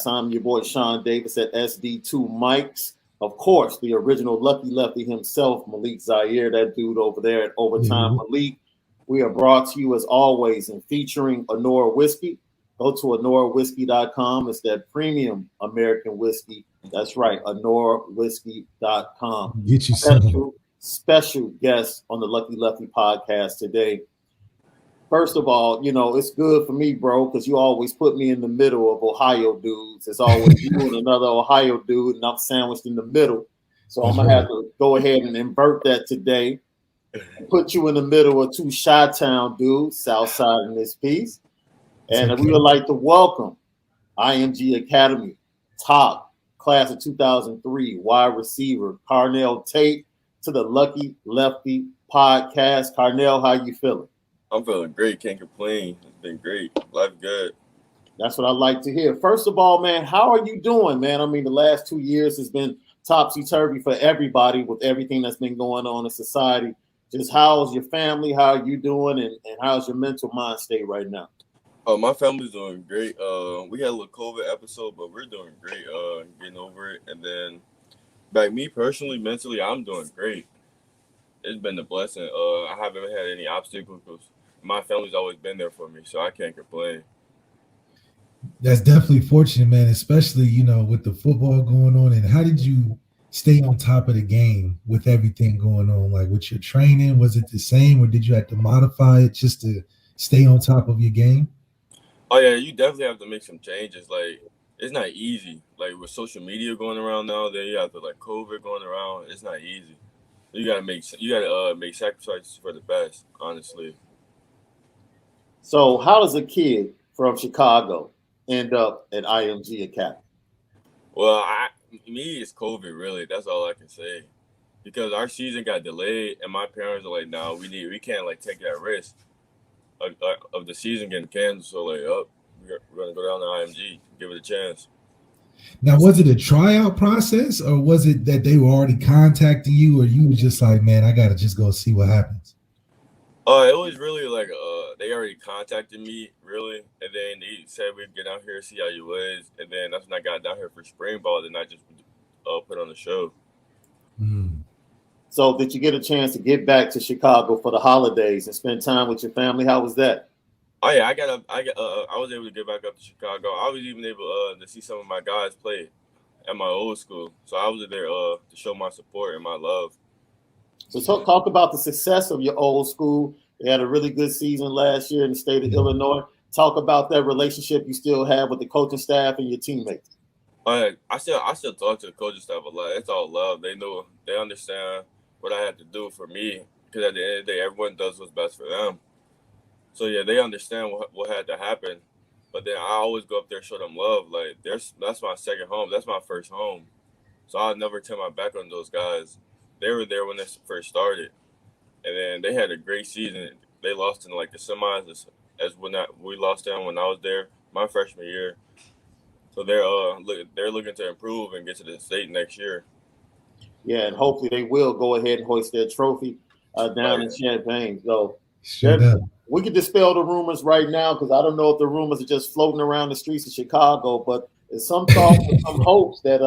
I'm your boy Shaun Davis at SD2 Mics. Of course, the original Lucky Lefty himself, Malik Zaire, that dude over there at Overtime Malik. We are brought to you as always and featuring Onora Whisky. Go to OnoraWhisky.com. It's that premium American whiskey. That's right, OnoraWhisky.com. Get you some. Special guest on the Lucky Lefty podcast today. First of all, you know, it's good for me, bro, because you always put me in the middle of Ohio dudes. It's always you and another Ohio dude, and I'm sandwiched in the middle. So I'm going to have to go ahead and invert that today. Put you in the middle of two Chi-Town dudes, Southside in this piece. And we would like to welcome IMG Academy, top class of 2003, wide receiver, Carnell Tate, to the Lucky Lefty podcast. Carnell, how you feeling? I'm feeling great. Can't complain. It's been great. Life good. That's what I like to hear. First of all, man, how are you doing, man? I mean, the last 2 years has been topsy-turvy for everybody with everything that's been going on in society. Just how's your family? How are you doing? And how's your mental mind state right now? Oh, my family's doing great. We had a little COVID episode, but we're doing great. Getting over it. And then, back me personally, mentally, I'm doing great. It's been a blessing. I haven't had any obstacles because my family's always been there for me, so I can't complain. That's definitely fortunate, man, especially, you know, with the football going on. And how did you stay on top of the game with everything going on? Like with your training, was it the same or did you have to modify it just to stay on top of your game? Oh, yeah, you definitely have to make some changes. Like, it's not easy. Like, with social media going around now, then you have to, like, COVID going around. It's not easy. You gotta make sacrifices for the best, honestly. So how does a kid from Chicago end up at IMG Academy? Well, it's COVID, really. That's all I can say. Because our season got delayed, and my parents are like, "No, we can't like take that risk of the season getting canceled." So like, we're gonna go down to IMG, give it a chance. Now, was it a tryout process, or was it that they were already contacting you, or you were just like, "Man, I gotta just go see what happens"? It was really like they already contacted me, really, and then they said we'd get down here, see how you was, and then that's when I got down here for spring ball. Then I just put on the show. So, did you get a chance to get back to Chicago for the holidays and spend time with your family? How was that? Oh yeah, I was able to get back up to Chicago. I was even able to see some of my guys play at my old school, so I was there to show my support and my love. So talk about the success of your old school. They had a really good season last year in the state of Illinois. Talk about that relationship you still have with the coaching staff and your teammates. I still talk to the coaching staff a lot. It's all love. They know, they understand what I had to do for me, because at the end of the day, everyone does what's best for them. So yeah, they understand what had to happen. But then I always go up there and show them love. Like that's my second home. That's my first home. So I'll never turn my back on those guys. They were there when they first started, and then they had a great season. They lost in like the semis as we lost them when I was there my freshman year. So they're looking to improve and get to the state next year. Yeah, and hopefully they will go ahead and hoist their trophy down in Champaign. So we can dispel the rumors right now, because I don't know if the rumors are just floating around the streets of Chicago, but there's some thoughts and some hopes that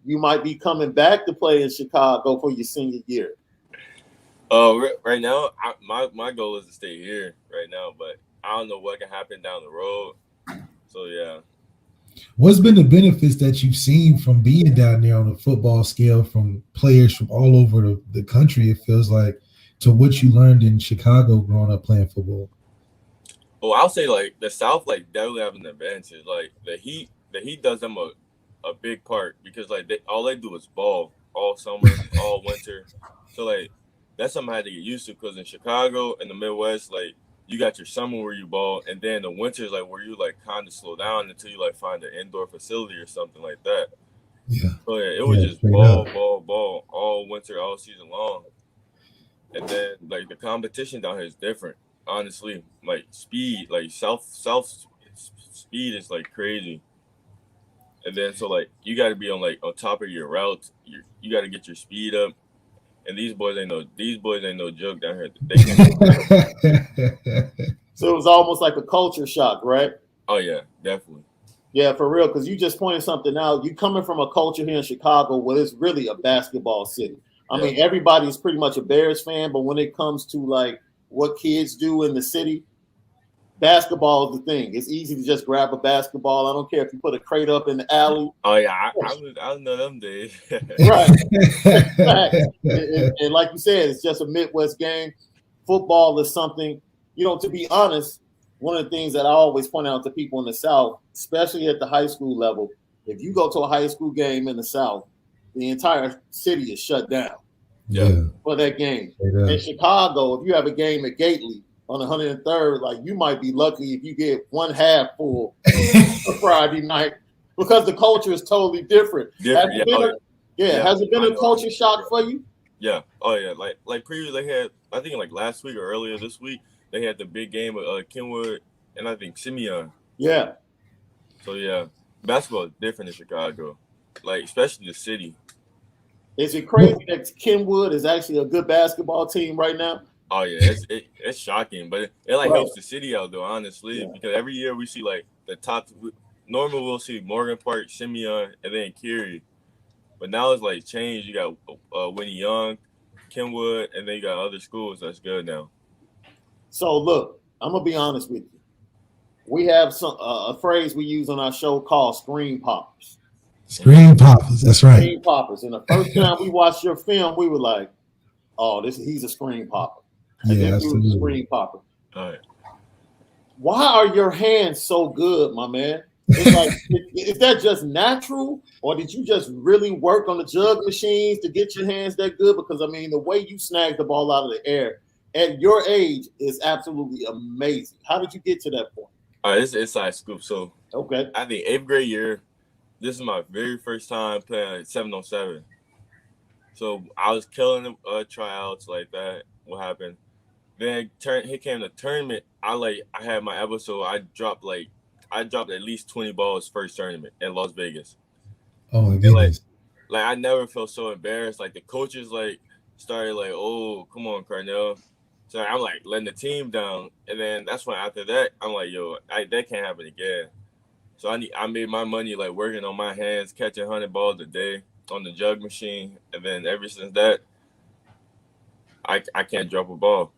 you might be coming back to play in Chicago for your senior year. Right now, my goal is to stay here right now, but I don't know what can happen down the road. So yeah. What's been the benefits that you've seen from being down there on a football scale from players from all over the country, it feels like, to what you learned in Chicago growing up playing football? Well, I'll say like the South definitely have an advantage. Like the heat does them a big part, because like all they do is ball all summer, all winter. So like that's something I had to get used to, because in Chicago and the Midwest, like you got your summer where you ball, and then the winter is like where you like kind of slow down until you like find an indoor facility or something like that. Yeah. So yeah, it was just ball all winter, all season long. And then like the competition down here is different, honestly. Like speed, like South speed is like crazy. And then so like you got to be on top of your routes. You got to get your speed up. And these boys ain't no joke down here. So it was almost like a culture shock, right? Oh yeah, definitely. Yeah, for real, because you just pointed something out. You coming from a culture here in Chicago where it's really a basketball city. I mean, everybody's pretty much a Bears fan, but when it comes to like what kids do in the city, basketball is the thing. It's easy to just grab a basketball. I don't care if you put a crate up in the alley. Oh yeah, I know them days. Right. And like you said, it's just a Midwest game. Football is something, to be honest, one of the things that I always point out to people in the South, especially at the high school level, if you go to a high school game in the South, the entire city is shut down for that game. In Chicago, if you have a game at Gately on 103rd, like you might be lucky if you get one half full for Friday night because the culture is totally different. Has it been a culture shock for you? Yeah. Oh yeah. Like previously they had, I think like last week or earlier this week, they had the big game with Kenwood and I think Simeon. Yeah. So yeah, basketball is different in Chicago, like especially the city. Is it crazy that Kenwood is actually a good basketball team right now? Oh yeah, it's shocking, but it like helps the city out though, honestly, because every year we see like the top. Normally we'll see Morgan Park, Simeon, and then Curie, but now it's like changed. You got Winnie Young, Kenwood, and then you got other schools that's good now. So look, I'm gonna be honest with you. We have a phrase we use on our show called screen poppers. Screen poppers, that's right. Screen poppers. And the first time we watched your film, we were like, "Oh, he's a screen popper." And yeah, absolutely. A screen popper. All right. Why are your hands so good, my man? It's like, is that just natural, or did you just really work on the jug machines to get your hands that good? Because I mean, the way you snag the ball out of the air at your age is absolutely amazing. How did you get to that point? All right, it's inside scoop. So okay, I think 8th grade year. This is my very first time playing 7-on-7. So I was killing the tryouts like that. What happened? Then he came to tournament. I had my episode. I dropped at least 20 balls first tournament in Las Vegas. Oh my goodness! Like I never felt so embarrassed. Like the coaches started oh, come on, Carnell. So I'm like letting the team down, and then that's when after that I'm like, yo, that can't happen again. So I made my money like working on my hands, catching 100 balls a day on the jug machine, and then ever since that, I can't drop a ball.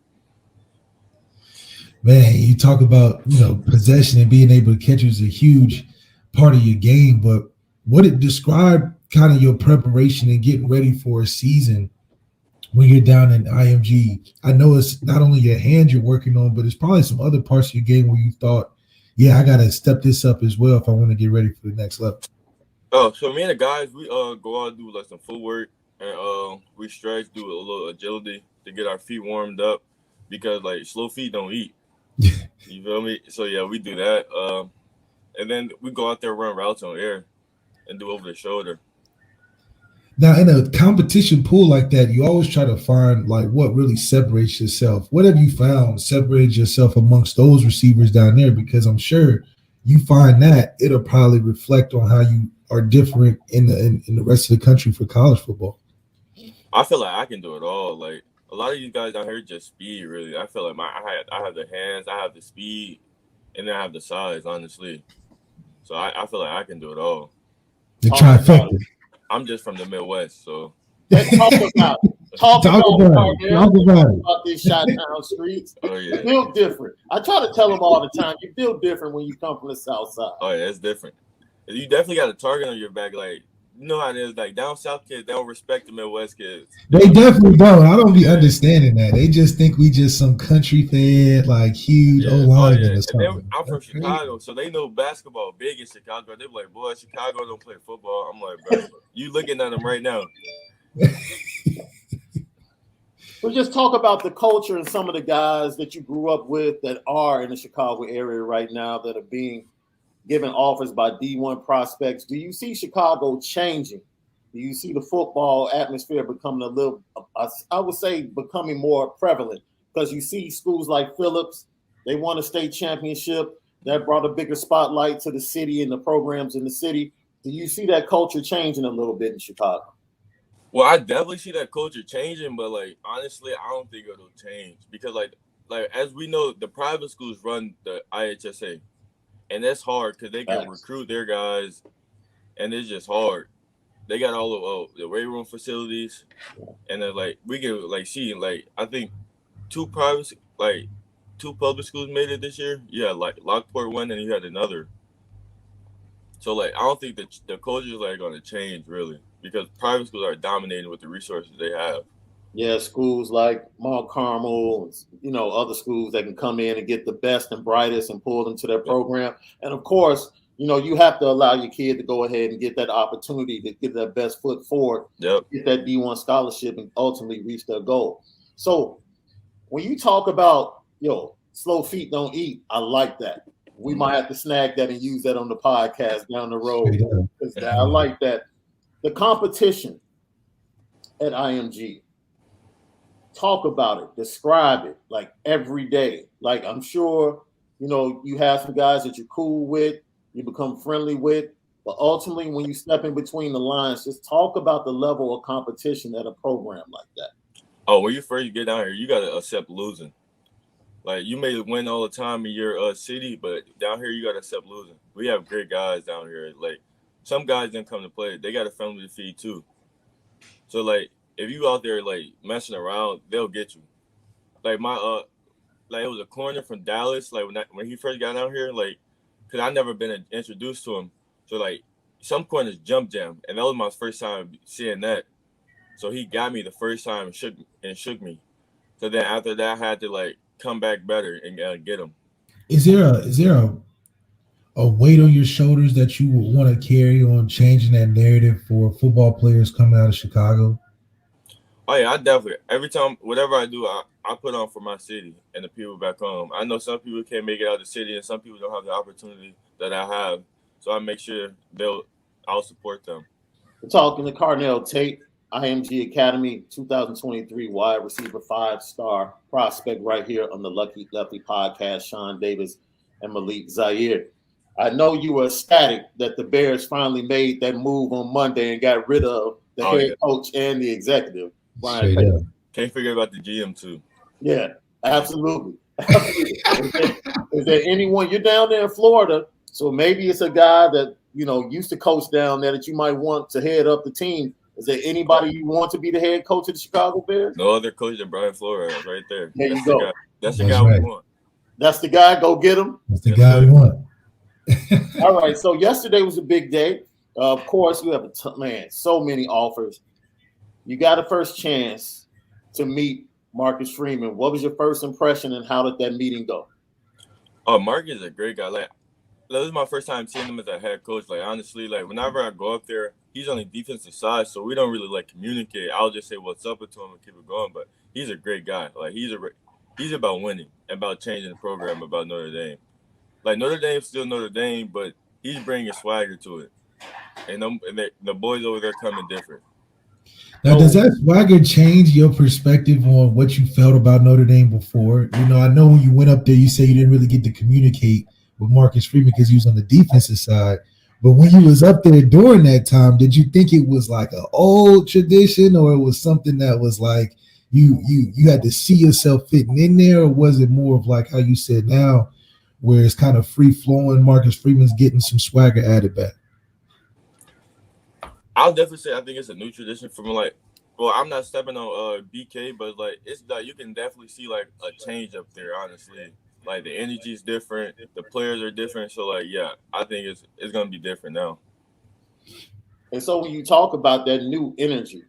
Man, you talk about possession and being able to catch is a huge part of your game, but what it describe kind of your preparation and getting ready for a season when you're down in IMG. I know it's not only your hands you're working on, but it's probably some other parts of your game where you thought, yeah, I got to step this up as well if I want to get ready for the next level. Oh, so me and the guys, we go out and do like some footwork and we stretch, do a little agility to get our feet warmed up because like slow feet don't eat. You feel me? So yeah, we do that. And then we go out there run routes on air and do over the shoulder. Now, in a competition pool like that, you always try to find like what really separates yourself. What have you found separates yourself amongst those receivers down there? Because I'm sure you find that it'll probably reflect on how you are different in the rest of the country for college football. I feel like I can do it all. Like a lot of you guys down here just speed. Really, I feel like I have the hands, I have the speed, and then I have the size. Honestly, so I feel like I can do it all. The trifecta. I'm just from the Midwest, so talk about these Chi-Town streets. Oh yeah, you feel different. I try to tell them all the time. You feel different when you come from the South Side. Oh yeah, it's different. You definitely got a target on your back. Like you know how it is. Like down South kids, they don't respect the Midwest kids. They definitely don't. I don't be understanding that. They just think we just some country fed, like huge O-linemen or something. I'm from Chicago, so they know basketball big in Chicago. They be like, boy, Chicago don't play football. I'm like, bro, you looking at them right now. So just talk about the culture and some of the guys that you grew up with that are in the Chicago area right now that are being given offers by D1 prospects. Do you see Chicago changing? Do you see the football atmosphere becoming a little, I would say, becoming more prevalent? Because you see schools like Phillips, they won a state championship. That brought a bigger spotlight to the city and the programs in the city. Do you see that culture changing a little bit in Chicago? Well, I definitely see that culture changing, but like honestly, I don't think it'll change because like as we know, the private schools run the IHSA. and that's hard because they can recruit their guys, and it's just hard. They got all of the weight room facilities, and then like we can like see like I think two public schools made it this year. Yeah, like Lockport one, and you had another. So like I don't think that the culture is like going to change really because private schools are dominating with the resources they have. Yeah, schools like Mount Carmel, other schools that can come in and get the best and brightest and pull them to their program. And of course, you have to allow your kid to go ahead and get that opportunity to get their best foot forward, get that D1 scholarship, and ultimately reach their goal. So when you talk about, slow feet don't eat, I like that. We might have to snag that and use that on the podcast down the road. I like that. The competition at IMG. Talk about it, describe it like every day. Like I'm sure, you have some guys that you're cool with, you become friendly with, but ultimately when you step in between the lines, just talk about the level of competition at a program like that. Oh, when you first get down here, you got to accept losing. Like you may win all the time in your city, but down here you got to accept losing. We have great guys down here. Like some guys didn't come to play. They got a family to feed too. So like if you out there like messing around, they'll get you. Like my like it was a corner from Dallas. Like when he first got down here, like because I never been introduced to him. So like some corners jump jam, and that was my first time seeing that. So he got me the first time and shook me. So then after that, I had to like come back better and get him. Is there a weight on your shoulders that you would want to carry on changing that narrative for football players coming out of Chicago? Oh yeah, I definitely. Every time, whatever I do, I put on for my city and the people back home. I know some people can't make it out of the city, and some people don't have the opportunity that I have. So I make sure I'll support them. We're talking to Carnell Tate, IMG Academy 2023 wide receiver 5-star prospect right here on the Lucky Lefty podcast. Shaun Davis and Malik Zaire. I know you were ecstatic that the Bears finally made that move on Monday and got rid of the head coach and the executive. Can't forget about the GM too. Yeah, absolutely. Is there anyone? You're down there in Florida, so maybe it's a guy that used to coach down there that you might want to head up the team. Is there anybody you want to be the head coach of the Chicago Bears? No other coach than Brian Flores right there. There you go. That's the guy we want. That's the guy. Go get him. That's the guy we want. All right. So yesterday was a big day. Of course, you have so many offers. You got a first chance to meet Marcus Freeman. What was your first impression and how did that meeting go? Oh, Marcus is a great guy. Like, that was my first time seeing him as a head coach. Like, honestly, like whenever I go up there, he's on the defensive side, so we don't really like communicate. I'll just say what's up to him and keep it going. But he's a great guy. Like he's about winning, about changing the program, about Notre Dame. Like Notre Dame's still Notre Dame, but he's bringing swagger to it. And the boys over there coming different. Now, does that swagger change your perspective on what you felt about Notre Dame before? I know when you went up there, you say you didn't really get to communicate with Marcus Freeman because he was on the defensive side. But when you was up there during that time, did you think it was like an old tradition, or it was something that was like you had to see yourself fitting in there, or was it more of like how you said now, where it's kind of free flowing? Marcus Freeman's getting some swagger added back. I'll definitely say I think it's a new tradition from I'm not stepping on BK, but like it's like you can definitely see like a change up there. Honestly, like the energy is different, the players are different. So like I think it's gonna be different now. And so when you talk about that new energy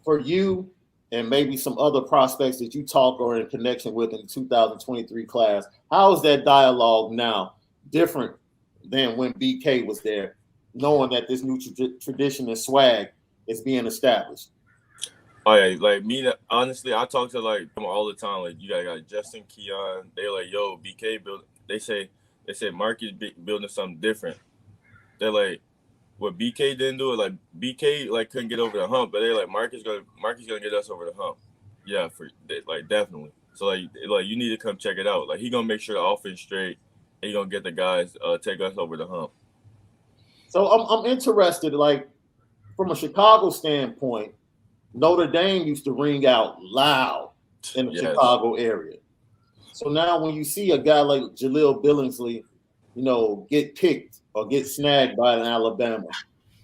for you and maybe some other prospects that you talk or in connection with in the 2023 class, how is that dialogue now different than when BK was there? Knowing that this new tradition and swag is being established. Oh yeah, like me. Honestly, I talk to like them all the time. Like you got Justin, Keon. They're like, "Yo, BK build." They say Marcus building something different. They're like, what BK didn't do it. Like BK like couldn't get over the hump, but they're like Marcus gonna get us over the hump. Yeah, definitely. So like you need to come check it out. Like he gonna make sure the offense straight. And he gonna get the guys take us over the hump. So I'm interested, like from a Chicago standpoint, Notre Dame used to ring out loud in the Chicago area. So now when you see a guy like Jaleel Billingsley get picked or get snagged by an Alabama.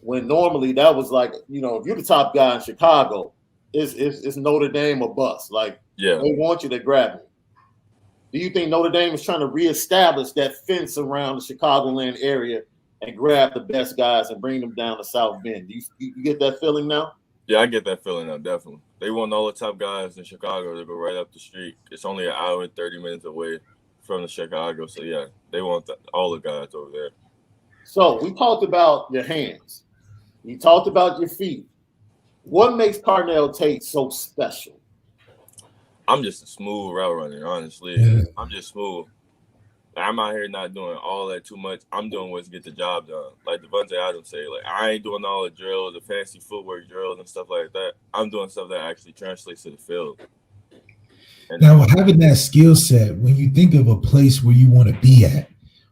When normally that was like, if you're the top guy in Chicago, it's Notre Dame or bust. Like, Yeah. they want you to grab it. Do you think Notre Dame is trying to reestablish that fence around the Chicagoland area and grab the best guys and bring them down to South Bend? Do you get that feeling now? Yeah, I get that feeling now, definitely. They want all the top guys in Chicago to go right up the street. It's only an hour and 30 minutes away from the Chicago. So, yeah, they want all the guys over there. So we talked about your hands. You talked about your feet. What makes Carnell Tate so special? I'm just a smooth route runner, honestly. Yeah. I'm just smooth. I'm out here not doing all that too much. I'm doing what's get the job done. Like Devontae Adams say, like, I ain't doing all the drills, the fancy footwork drills and stuff like that. I'm doing stuff that actually translates to the field. And now, having that skill set, when you think of a place where you want to be at,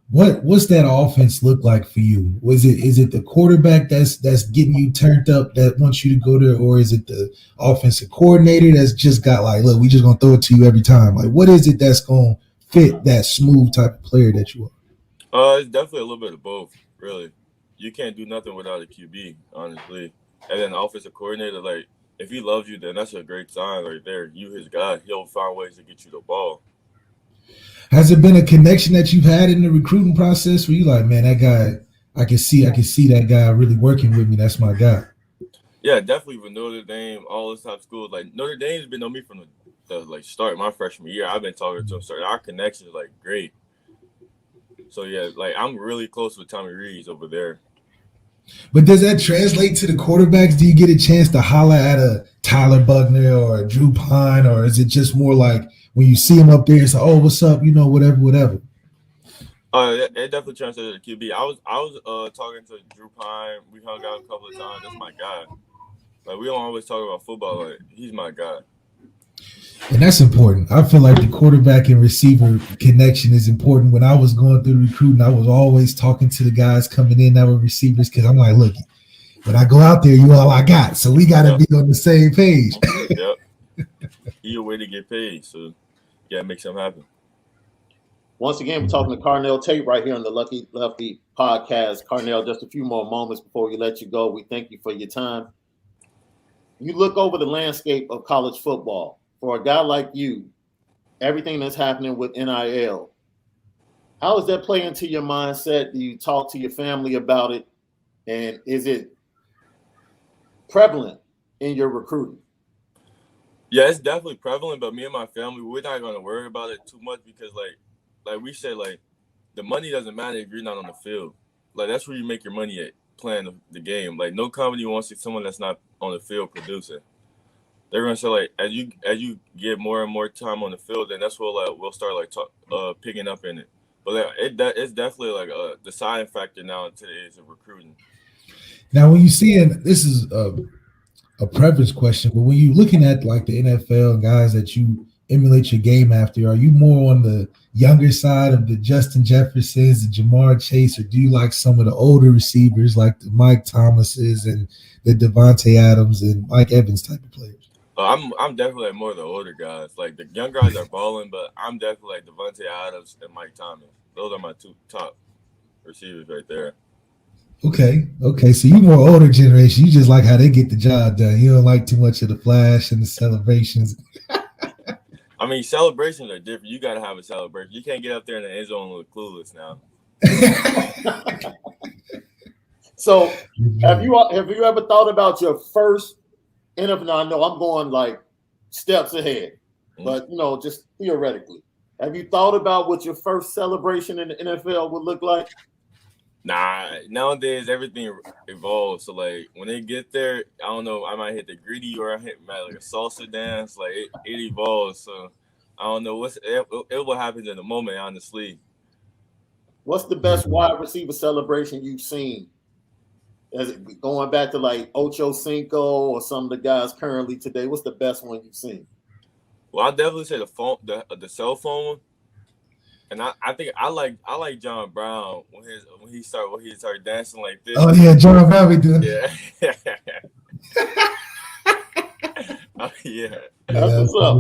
what's that offense look like for you? Is it the quarterback that's getting you turned up that wants you to go there, or is it the offensive coordinator that's just got like, look, we just gonna throw it to you every time? Like, what is it that's gonna fit that smooth type of player that you are? It's definitely a little bit of both, really. You can't do nothing without a QB, honestly. And then the offensive coordinator, like, if he loves you, then that's a great sign right there. You his guy, he'll find ways to get you the ball. Has it been a connection that you've had in the recruiting process where you like, man, that guy, I can see that guy really working with me. That's my guy. Yeah, definitely with Notre Dame, all this top schools. Like, Notre Dame's been on me from the start my freshman year. I've been talking to him. So our connection is, like, great. So, yeah, like, I'm really close with Tommy Rees over there. But does that translate to the quarterbacks? Do you get a chance to holler at a Tyler Buckner or a Drew Pine, or is it just more like when you see him up there, it's like, oh, what's up? Whatever. It definitely translated to QB. I was talking to Drew Pine. We hung out a couple of times. That's my guy. Like, we don't always talk about football. Like, he's my guy. And that's important. I feel like the quarterback and receiver connection is important. When I was going through recruiting, I was always talking to the guys coming in that were receivers because I'm like, look, when I go out there, you all I got. So we got to be on the same page. Yep. Either way to get paid. So, yeah, make something happen. Once again, we're talking to Carnell Tate right here on the Lucky Lefty podcast. Carnell, just a few more moments before we let you go. We thank you for your time. You look over the landscape of college football. For a guy like you, everything that's happening with NIL, how does that play into your mindset? Do you talk to your family about it? And is it prevalent in your recruiting? Yeah, it's definitely prevalent, but me and my family, we're not going to worry about it too much because, like we said, like, the money doesn't matter if you're not on the field. Like, that's where you make your money at, playing the game. Like, no company wants to see someone that's not on the field producing. They're gonna say, like, as you get more and more time on the field, then that's what we'll start picking up in it. But it's definitely like a deciding factor now in today's recruiting. Now, when you see it, this is a preference question, but when you're looking at like the NFL guys that you emulate your game after, are you more on the younger side of the Justin Jeffersons, the Jamar Chase, or do you like some of the older receivers like the Mike Thomases and the Devontae Adams and Mike Evans type of players? I'm definitely like more of the older guys. Like, the young guys are balling, but I'm definitely like Devontae Adams and Mike Thomas. Those are my two top receivers right there. Okay. So you more older generation. You just like how they get the job done. You don't like too much of the flash and the celebrations. I mean, celebrations are different. You got to have a celebration. You can't get up there in the end zone and look clueless now. So, have you ever thought about your first NFL? Now, I know I'm going like steps ahead, but just theoretically, have you thought about what your first celebration in the NFL would look like? Nah, nowadays everything evolves. So, like, when they get there, I don't know, I might hit the gritty or I hit like a salsa dance. Like, it evolves. So I don't know it will happen in the moment, honestly. What's the best wide receiver celebration you've seen? Is it going back to like Ocho Cinco or some of the guys currently today? What's the best one you've seen? Well, I'll definitely say the cell phone one. And I think I like John Brown when he started dancing like this. Oh yeah, John Brown be doing. Yeah. Oh, yeah. That's what's up.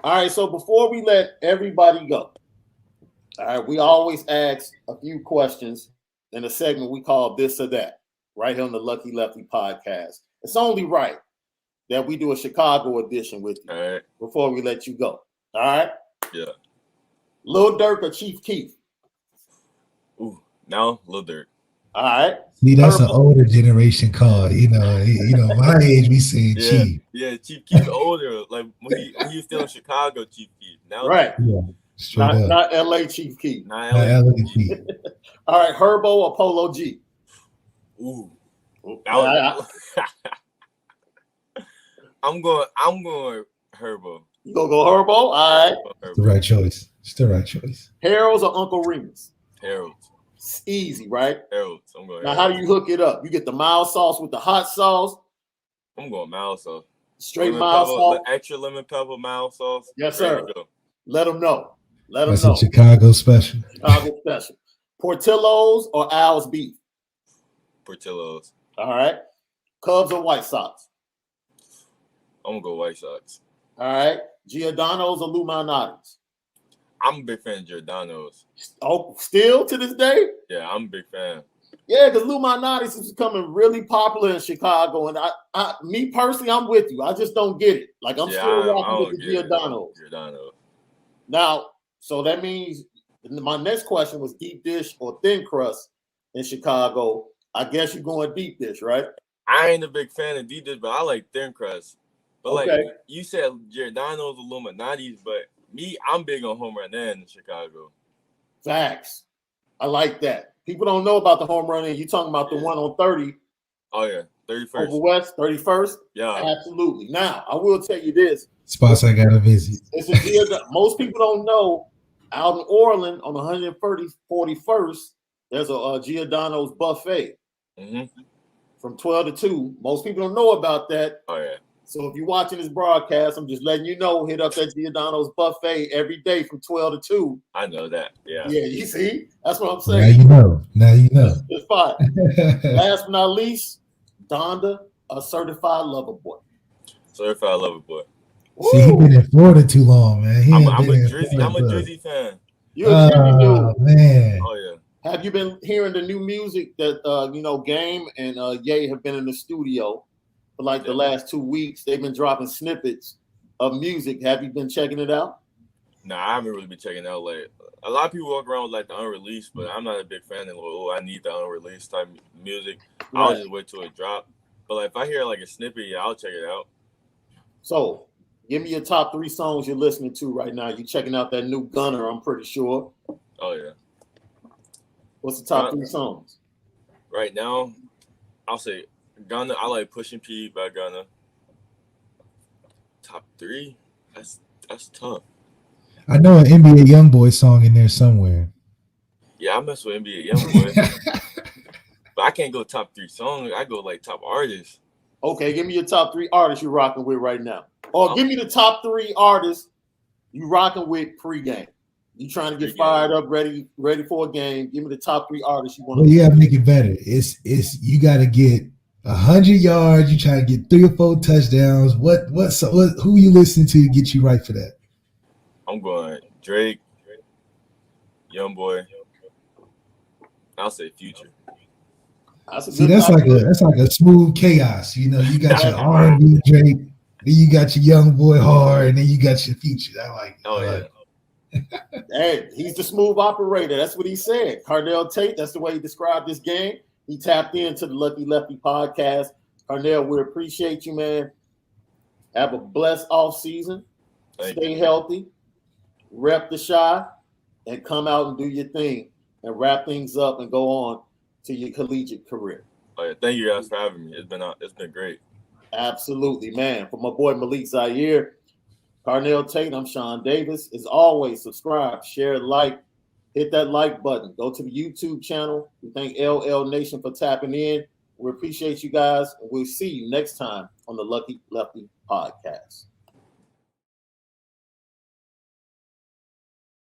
All right, so before we let everybody go, All right, we always ask a few questions in a segment we call This or That, right here on the Lucky Lefty podcast. It's only right that we do a Chicago edition with you All right. before we let you go. All right? Yeah. Lil Durk or Chief Keef? Ooh, now Lil Durk. All right. See, that's an older generation call. My age, we saying Chief. Yeah, Chief Keef older. Like when he was still in Chicago, Chief Keef. Now, right. Yeah, straight up. Not LA Chief Keef. Not LA Chief. All right, Herbo or Polo G? Ooh. I'm going Herbo. You gonna go Herbo? All right. It's the right choice. It's the right choice. Harold's or Uncle Remus? Harold's. It's easy, right? Harold's. I'm going. Now, how do you hook it up? You get the mild sauce with the hot sauce. I'm going mild sauce. Straight lemon mild pepper, sauce. Extra lemon pepper mild sauce. Yes, sir. Let them know. That's a Chicago special. Chicago special. Portillo's or Al's beef? Portillo's. All right. Cubs or White Sox? I'm gonna go White Sox. All right. Giordano's or Illuminati's? I'm a big fan of Giordano's. Oh, still to this day? Yeah, I'm a big fan. Yeah, because Illuminati's is becoming really popular in Chicago, and me personally, I'm with you. I just don't get it. Like I'm still rocking with the Giordano's. Now, so that means my next question was deep dish or thin crust in Chicago. I guess you're going deep dish, right? I ain't a big fan of deep dish, but I like thin crust. But like you said, Giordano's, Illuminati's, but me, I'm big on home run in Chicago. Facts. I like that. People don't know about the home run in. You talking about the one on 30? Oh yeah, 31st. Over West, 31st? Yeah, absolutely. Now I will tell you this: spots I gotta visit. It's a most people don't know. Out in Orland on 141st, there's a Giordano's buffet from 12 to 2. Most people don't know about that. Oh yeah. So if you're watching this broadcast, I'm just letting you know, hit up that Giordano's buffet every day from 12 to 2. I know that. Yeah. Yeah, you see? That's what I'm saying. Now you know. It's fine. Last but not least, Donda, a certified lover boy. Certified lover boy. See, he been in Florida too long, man. I'm a Drizzy fan. You're a Drizzy dude. Man. Oh yeah. Have you been hearing the new music that Game and Ye have been in the studio for like the last 2 weeks? They've been dropping snippets of music. Have you been checking it out? No, I haven't really been checking it out. Like a lot of people walk around with like the unreleased, but I'm not a big fan of I need the unreleased type music. Right. I'll just wait till it drop. But like if I hear like a snippet, yeah, I'll check it out. So give me your top 3 songs you're listening to right now. You checking out that new Gunner, I'm pretty sure. Oh yeah. What's the top 3 songs? Right now, I'll say Gunna. I like Pushing P by Gunna. Top 3? That's tough. I know an NBA YoungBoy song in there somewhere. Yeah, I mess with NBA YoungBoy. But I can't go top 3 songs. I go like top artists. Okay, give me your top 3 artists you're rocking with right now. Or give me the top 3 artists you rocking with pregame. You trying to get fired up, ready for a game. Give me the top 3 artists you want to. Well, you have to make it better. It's you got to get 100 yards. You try to get 3 or 4 touchdowns. Who you listening to get you right for that? I'm going Drake, YoungBoy. I'll say Future. That's like a smooth chaos. You got your R&B Drake, then you got your YoungBoy hard, and then you got your Future. I like it. Oh yeah. Hey, he's the smooth operator. That's what he said. Carnell Tate, that's the way he described this game. He tapped into the Lucky Lefty podcast. Carnell, we appreciate you, man. Have a blessed off season. Stay healthy. Rep the Shy and come out and do your thing and wrap things up and go on to your collegiate career. Oh yeah, thank you guys for having me. It's been great. Absolutely, man. For my boy Malik Zaire, Carnell Tate, I'm Shaun Davis. As always, subscribe, share, like, hit that like button. Go to the YouTube channel. We thank LL Nation for tapping in. We appreciate you guys, and we'll see you next time on the Lucky Lefty podcast.